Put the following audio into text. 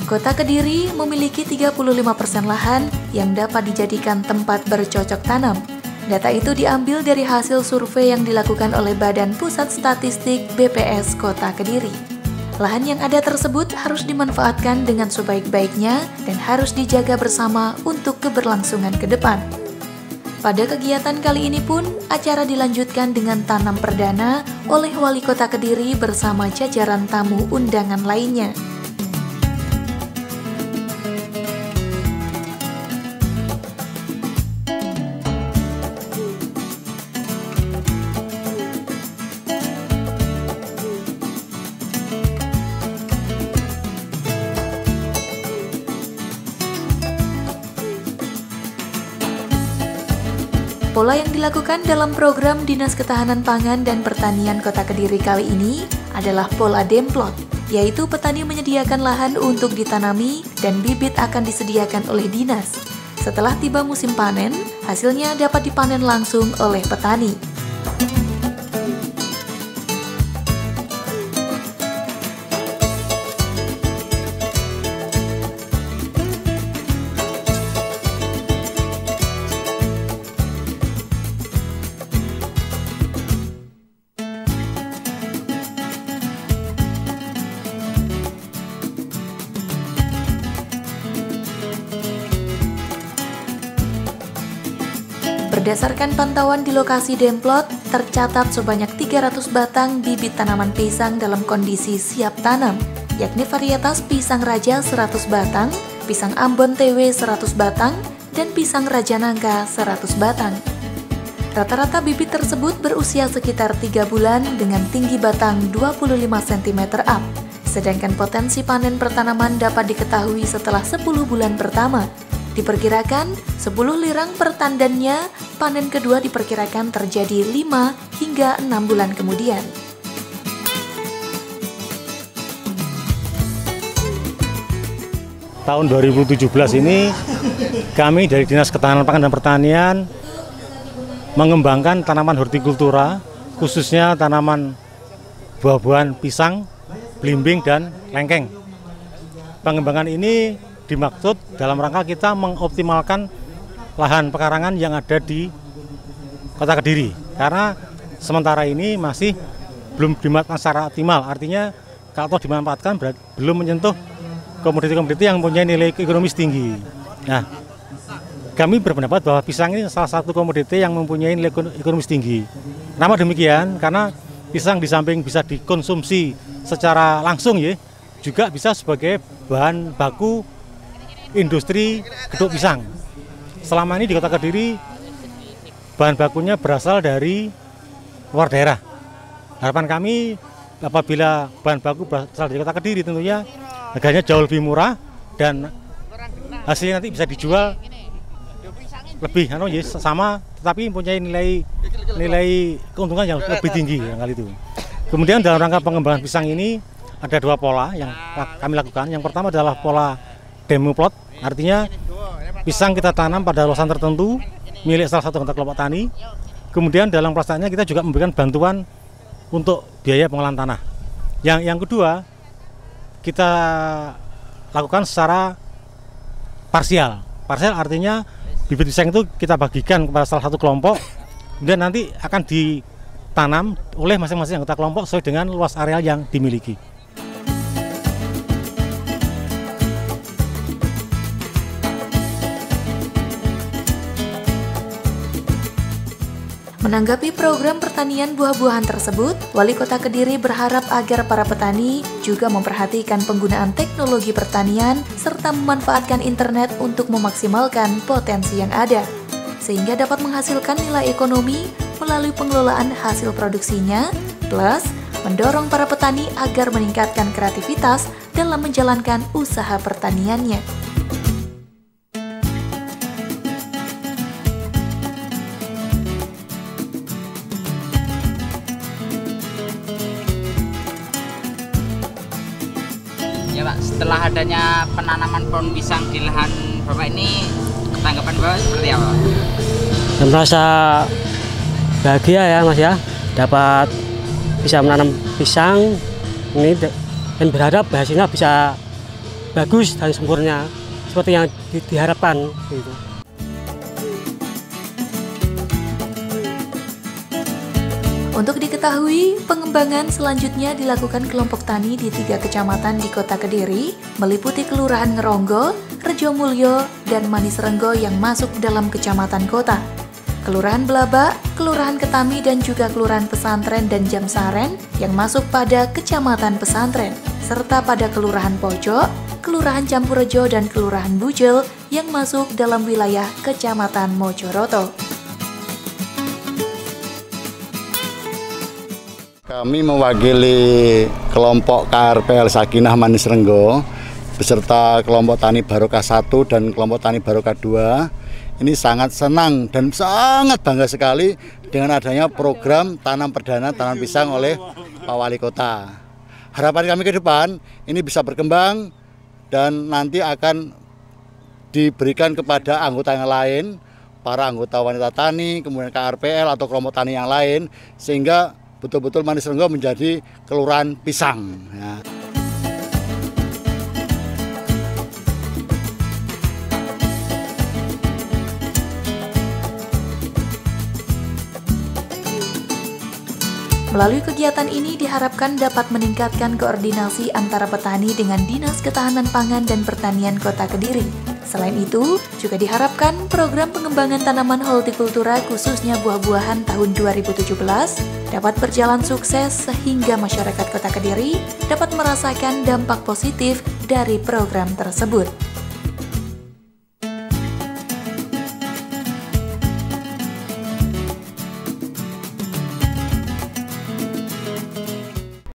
Kota Kediri memiliki 35% lahan yang dapat dijadikan tempat bercocok tanam. Data itu diambil dari hasil survei yang dilakukan oleh Badan Pusat Statistik BPS Kota Kediri. Lahan yang ada tersebut harus dimanfaatkan dengan sebaik-baiknya dan harus dijaga bersama untuk keberlangsungan ke depan. Pada kegiatan kali ini pun, acara dilanjutkan dengan tanam perdana oleh Wali Kota Kediri bersama jajaran tamu undangan lainnya. Pola yang dilakukan dalam program Dinas Ketahanan Pangan dan Pertanian Kota Kediri kali ini adalah pola demplot, yaitu petani menyediakan lahan untuk ditanami dan bibit akan disediakan oleh dinas. Setelah tiba musim panen, hasilnya dapat dipanen langsung oleh petani. Berdasarkan pantauan di lokasi demplot, tercatat sebanyak 300 batang bibit tanaman pisang dalam kondisi siap tanam, yakni varietas pisang raja 100 batang, pisang Ambon TW 100 batang, dan pisang Raja Nangka 100 batang. Rata-rata bibit tersebut berusia sekitar 3 bulan dengan tinggi batang 25 cm up, sedangkan potensi panen pertanaman dapat diketahui setelah 10 bulan pertama. Diperkirakan 10 lirang per tandannya, panen kedua diperkirakan terjadi 5 hingga 6 bulan kemudian. Tahun 2017 ini kami dari Dinas Ketahanan Pangan dan Pertanian mengembangkan tanaman hortikultura, khususnya tanaman buah-buahan pisang, belimbing, dan lengkeng. Pengembangan ini dimaksud dalam rangka kita mengoptimalkan lahan pekarangan yang ada di Kota Kediri, karena sementara ini masih belum dimanfaatkan secara optimal. Artinya kalau dimanfaatkan belum menyentuh komoditi-komoditi yang mempunyai nilai ekonomis tinggi. Nah, kami berpendapat bahwa pisang ini salah satu komoditi yang mempunyai nilai ekonomis tinggi. Kenapa demikian? Karena pisang di samping bisa dikonsumsi secara langsung, juga bisa sebagai bahan baku industri gedok pisang. Selama ini di Kota Kediri bahan bakunya berasal dari luar daerah. Harapan kami apabila bahan baku berasal dari Kota Kediri tentunya harganya jauh lebih murah dan hasilnya nanti bisa dijual lebih sama, tetapi mempunyai nilai keuntungan yang lebih tinggi kali itu. Kemudian dalam rangka pengembangan pisang ini ada 2 pola yang kami lakukan. Yang pertama adalah pola demo plot, artinya pisang kita tanam pada luasan tertentu milik salah satu anggota kelompok tani. Kemudian dalam pelaksanaannya kita juga memberikan bantuan untuk biaya pengolahan tanah. Yang kedua, kita lakukan secara parsial. Parsial artinya bibit pisang itu kita bagikan kepada salah satu kelompok, kemudian nanti akan ditanam oleh masing-masing anggota kelompok sesuai dengan luas areal yang dimiliki. Menanggapi program pertanian buah-buahan tersebut, Wali Kota Kediri berharap agar para petani juga memperhatikan penggunaan teknologi pertanian serta memanfaatkan internet untuk memaksimalkan potensi yang ada, sehingga dapat menghasilkan nilai ekonomi melalui pengelolaan hasil produksinya, plus mendorong para petani agar meningkatkan kreativitas dalam menjalankan usaha pertaniannya. Ya Pak, setelah adanya penanaman pohon pisang di lahan Bapak ini, tanggapan Bapak seperti apa? Merasa bahagia ya Mas ya, dapat bisa menanam pisang ini dan berharap hasilnya bisa bagus dan sempurna seperti yang diharapkan gitu. Untuk diketahui, pengembangan selanjutnya dilakukan kelompok tani di 3 kecamatan di Kota Kediri, meliputi Kelurahan Ngeronggo, Rejomulyo, dan Manisrenggo yang masuk dalam kecamatan kota. Kelurahan Belabak, Kelurahan Ketami, dan juga Kelurahan Pesantren dan Jamsaren yang masuk pada kecamatan Pesantren, serta pada Kelurahan Pojok, Kelurahan Campurejo, dan Kelurahan Bujel yang masuk dalam wilayah kecamatan Mojoroto. Kami mewakili kelompok KRPL Sakinah Manisrenggo beserta kelompok Tani Barokah 1 dan kelompok Tani Barokah 2. Ini sangat senang dan sangat bangga sekali dengan adanya program tanam perdana tanam pisang oleh Pak Wali Kota. Harapan kami ke depan ini bisa berkembang dan nanti akan diberikan kepada anggota yang lain, para anggota wanita tani, kemudian KRPL atau kelompok tani yang lain, sehingga betul-betul Manisrenggo menjadi kelurahan pisang. Ya. Melalui kegiatan ini diharapkan dapat meningkatkan koordinasi antara petani dengan Dinas Ketahanan Pangan dan Pertanian Kota Kediri. Selain itu, juga diharapkan program pengembangan tanaman hortikultura khususnya buah-buahan tahun 2017 dapat berjalan sukses sehingga masyarakat Kota Kediri dapat merasakan dampak positif dari program tersebut.